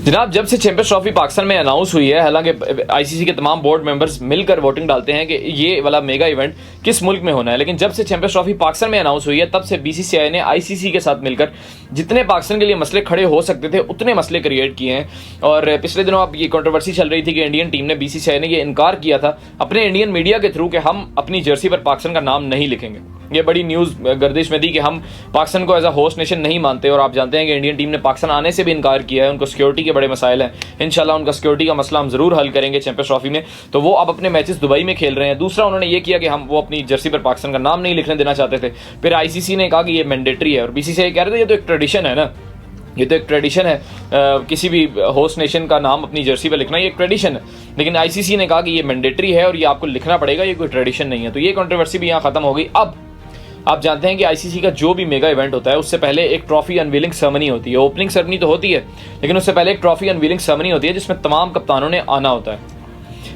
जनाब, जब से चैंपियंस ट्रॉफी पाकिस्तान में अनाउंस हुई है, हालांकि आईसीसी के तमाम बोर्ड मेंबर्स मिलकर वोटिंग डालते हैं कि ये वाला मेगा इवेंट किस मुल्क में होना है, लेकिन जब से चैंपियंस ट्रॉफी पाकिस्तान में अनाउंस हुई है तब से बीसीसीआई ने आईसीसी के साथ मिलकर जितने पाकिस्तान के लिए मसले खड़े हो सकते थे उतने मसले क्रिएट किए हैं। और पिछले दिनों अब ये कंट्रोवर्सी चल रही थी कि इंडियन टीम ने, बीसीसीआई ने ये इनकार किया था अपने इंडियन मीडिया के थ्रू कि हम अपनी जर्सी पर पाकिस्तान का नाम नहीं लिखेंगे। ये बड़ी न्यूज़ गर्दिश में थी कि हम पाकिस्तान को एज अ होस्ट नेशन नहीं मानते, और आप जानते हैं कि इंडियन टीम ने पाकिस्तान आने से भी इनकार किया है। उनको सिक्योरिटी के बड़े मसाइल हैं, इंशाल्लाह उनका सिक्योरिटी का मसला हम जरूर हल करेंगे चैंपियंस ट्रॉफी में। तो वो अब अपने मैचेस दुबई में खेल रहे हैं। दूसरा, उन्होंने ये किया कि हम वो अपनी जर्सी पर पाकिस्तान का नाम नहीं लिखने देना चाहते थे। फिर आईसीसी ने कहा कि ये मैंडेटरी है, और बीसीसीआई कह रहे थे ये तो एक ट्रेडिशन है ना, ये तो एक ट्रेडिशन है, किसी भी होस्ट नेशन का नाम अपनी जर्सी पर लिखना ये एक ट्रेडिशन है। लेकिन आईसीसी ने कहा कि ये मैंडेटरी है और ये आपको लिखना पड़ेगा, ये कोई ट्रेडिशन नहीं है। तो ये कंट्रोवर्सी भी यहाँ खत्म हो गई। अब आप जानते हैं कि आईसीसी का जो भी मेगा इवेंट होता है उससे पहले एक ट्रॉफी अनवीलिंग सेरेमनी होती है। ओपनिंग सेरेमनी तो होती है, लेकिन उससे पहले एक ट्रॉफी अनवीलिंग सेरेमनी होती है जिसमें तमाम कप्तानों ने आना होता है।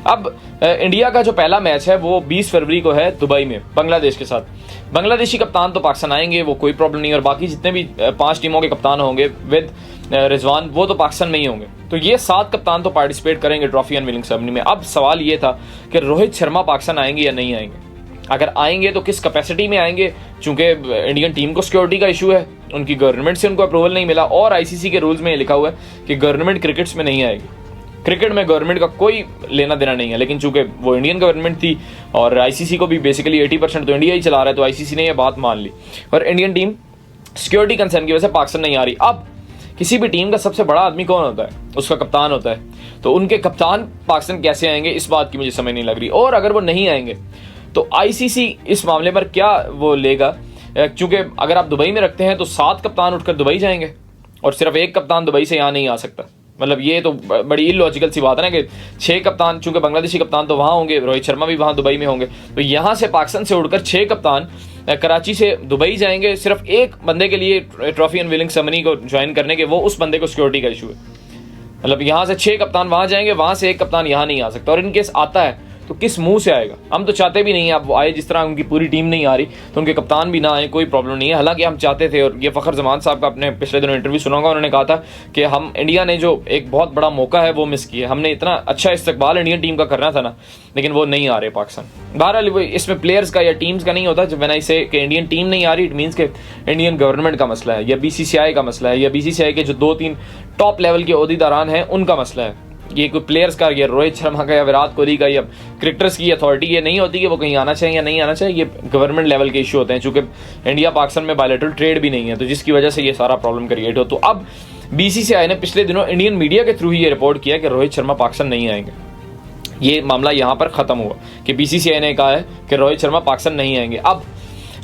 अब इंडिया का जो पहला मैच है वो 20 फरवरी को है दुबई में बांग्लादेश के साथ। बांग्लादेशी कप्तान तो पाकिस्तान आएंगे, वो कोई प्रॉब्लम नहीं, और बाकी जितने भी 5 टीमों के कप्तान होंगे विद रिजवान, वो तो पाकिस्तान में ही होंगे। तो ये 7 कप्तान तो पार्टिसिपेट करेंगे ट्रॉफी अनवीलिंग सेरेमनी में। अब सवाल ये था कि रोहित शर्मा पाकिस्तान आएंगे या नहीं आएंगे। अगर आएंगे तो किस कैपेसिटी में आएंगे, चूंकि इंडियन टीम को सिक्योरिटी का इशू है, उनकी गवर्नमेंट से उनको अप्रूवल नहीं मिला, और आईसीसी के रूल्स में ये लिखा हुआ है कि गवर्नमेंट क्रिकेट्स में नहीं आएगी। क्रिकेट में गवर्नमेंट का कोई लेना देना नहीं है, लेकिन चूंकि वो इंडियन गवर्नमेंट थी और आईसीसी को भी बेसिकली 80% तो इंडिया ही चला रहा है, तो आईसीसी ने यह बात मान ली और इंडियन टीम सिक्योरिटी कंसर्न की वजह से पाकिस्तान नहीं आ रही। अब किसी भी टीम का सबसे बड़ा आदमी कौन होता है? उसका कप्तान होता है। तो उनके कप्तान पाकिस्तान कैसे आएंगे, इस बात की मुझे समझ नहीं लग रही। और अगर वो नहीं आएंगे तो आईसीसी इस मामले पर क्या वो लेगा, क्योंकि अगर आप दुबई में रखते हैं तो 7 कप्तान उठकर दुबई जाएंगे और सिर्फ एक कप्तान दुबई से यहाँ नहीं आ सकता। मतलब ये तो बड़ी इलॉजिकल सी बात है ना कि 6 कप्तान, चूंकि बांग्लादेशी कप्तान तो वहाँ होंगे, रोहित शर्मा भी वहाँ दुबई में होंगे, तो यहाँ से पाकिस्तान से उड़कर 6 कप्तान कराची से दुबई जाएंगे सिर्फ एक बंदे के लिए ट्रॉफी अनवीलिंग सेरेमनी को ज्वाइन करने के। वो उस बंदे को सिक्योरिटी का इशू है। मतलब यहाँ से 6 कप्तान वहाँ जाएंगे, वहाँ से एक कप्तान यहाँ नहीं आ सकता। और इनकेस आता है तो किस मुंह से आएगा? हम तो चाहते भी नहीं है अब वो आए, जिस तरह उनकी पूरी टीम नहीं आ रही तो उनके कप्तान भी ना आए, कोई प्रॉब्लम नहीं है। हालांकि हम चाहते थे, और ये फ़खर जमान साहब का अपने पिछले दिनों इंटरव्यू सुनाऊंगा, उन्होंने कहा था कि हम इंडिया ने जो एक बहुत बड़ा मौका है वो मिस किया। हमने इतना अच्छा इस्तकबाल इंडियन टीम का करना था ना, लेकिन वो नहीं आ रहे पाकिस्तान। बहरहाल इसमें प्लेयर्स का या टीम्स का नहीं होता। जब मैंने इसे कि इंडियन टीम नहीं आ रही, इट मीन्स के इंडियन गवर्नमेंट का मसला है, या बीसीसीआई का मसला है, या बीसीसीआई के जो 2-3 टॉप लेवल के ओहदेदारान हैं उनका मसला है। ये कोई प्लेयर्स का, या रोहित शर्मा का या विराट कोहली का या क्रिकेटर्स की अथॉरिटी ये नहीं होती कि वो कहीं आना चाहिए या नहीं आना चाहिए। ये गवर्नमेंट लेवल के इशू होते हैं, चूंकि इंडिया पाकिस्तान में बायलैटरल ट्रेड भी नहीं है, तो जिसकी वजह से ये सारा प्रॉब्लम क्रिएट हो। तो अब बीसीसीआई ने पिछले दिनों इंडियन मीडिया के थ्रू ही ये रिपोर्ट किया कि रोहित शर्मा पाकिस्तान नहीं आएंगे। ये मामला यहाँ पर खत्म हुआ कि बीसीसीआई ने कहा है कि रोहित शर्मा पाकिस्तान नहीं आएंगे। अब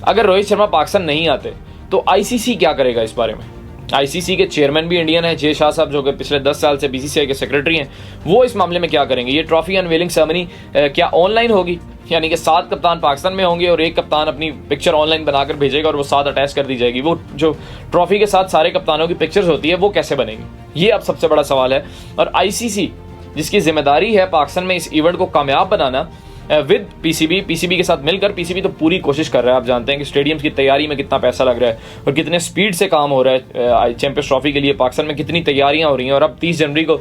अगर रोहित शर्मा पाकिस्तान नहीं आते तो आईसीसी क्या करेगा इस बारे में? आईसीसी के चेयरमैन भी इंडियन है, जे शाह साहब, जो कि पिछले 10 साल से बीसीसीआई के सेक्रेटरी हैं। वो इस मामले में क्या करेंगे? ये ट्रॉफी अनवीलिंग सेरेमनी क्या ऑनलाइन होगी, यानी कि 7 कप्तान पाकिस्तान में होंगे और एक कप्तान अपनी पिक्चर ऑनलाइन बनाकर भेजेगा और वो साथ अटैच कर दी जाएगी? वो जो ट्रॉफी के साथ सारे कप्तानों की पिक्चर्स होती है वो कैसे बनेगी? ये अब सबसे बड़ा सवाल है। और आईसीसी, जिसकी जिम्मेदारी है पाकिस्तान में इस इवेंट को कामयाब बनाना विद पीसीबी के साथ मिलकर, पीसीबी तो पूरी कोशिश कर रहा है। आप जानते हैं कि स्टेडियम्स की तैयारी में कितना पैसा लग रहा है और कितने स्पीड से काम हो रहा है। चैंपियंस ट्रॉफी के लिए पाकिस्तान में कितनी तैयारियां हो रही हैं, और अब 30 जनवरी को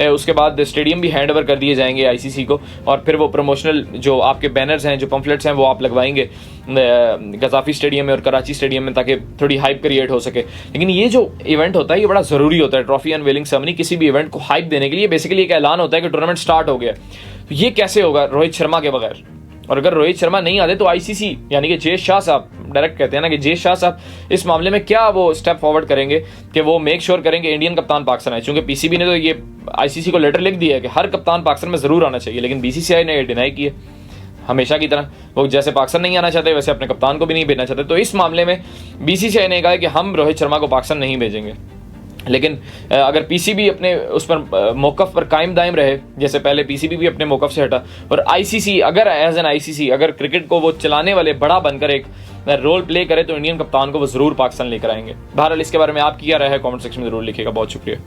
उसके बाद स्टेडियम भी हैंड ओवर कर दिए जाएंगे आईसीसी को, और फिर वो प्रमोशनल जो आपके बैनर्स हैं, जो पम्फलेट्स हैं, वो आप लगवाएंगे गजाफी स्टेडियम में और कराची स्टेडियम में, ताकि थोड़ी हाइप क्रिएट हो सके। लेकिन ये जो इवेंट होता है ये बड़ा ज़रूरी होता है। ट्रॉफी अनवीलिंग सेरेमनी किसी भी इवेंट को हाइप देने के लिए बेसिकली एक ऐलान होता है कि टूर्नामेंट स्टार्ट हो गया। तो ये कैसे होगा रोहित शर्मा के बगैर? और अगर रोहित शर्मा नहीं आते तो आईसीसी, यानी कि जे शाह साहब, डायरेक्ट कहते हैं ना कि जे शाह साहब इस मामले में क्या वो स्टेप फॉरवर्ड करेंगे कि वो मेक श्योर करेंगे इंडियन कप्तान पाकिस्तान आए। चूंकि पीसीबी ने तो ये आईसीसी को लेटर लिख दिया है कि हर कप्तान पाकिस्तान में जरूर आना चाहिए, लेकिन बीसीसीआई ने डिनाई किया हमेशा की तरह। वो जैसे पाकिस्तान नहीं आना चाहते वैसे अपने कप्तान को भी नहीं भेजना चाहते। तो इस मामले में बीसीसीआई ने कहा कि हम रोहित शर्मा को पाकिस्तान नहीं भेजेंगे। लेकिन अगर पीसीबी अपने उस पर मौकफ पर कायम दायम रहे, जैसे पहले पीसीबी भी अपने मौकफ से हटा, और आईसीसी अगर एज एन आईसीसी अगर क्रिकेट को वो चलाने वाले बड़ा बनकर एक रोल प्ले करे, तो इंडियन कप्तान को वो जरूर पाकिस्तान लेकर आएंगे। बहरहाल इसके बारे में आपकी क्या राय है कमेंट सेक्शन में जरूर लिखिएगा। बहुत शुक्रिया।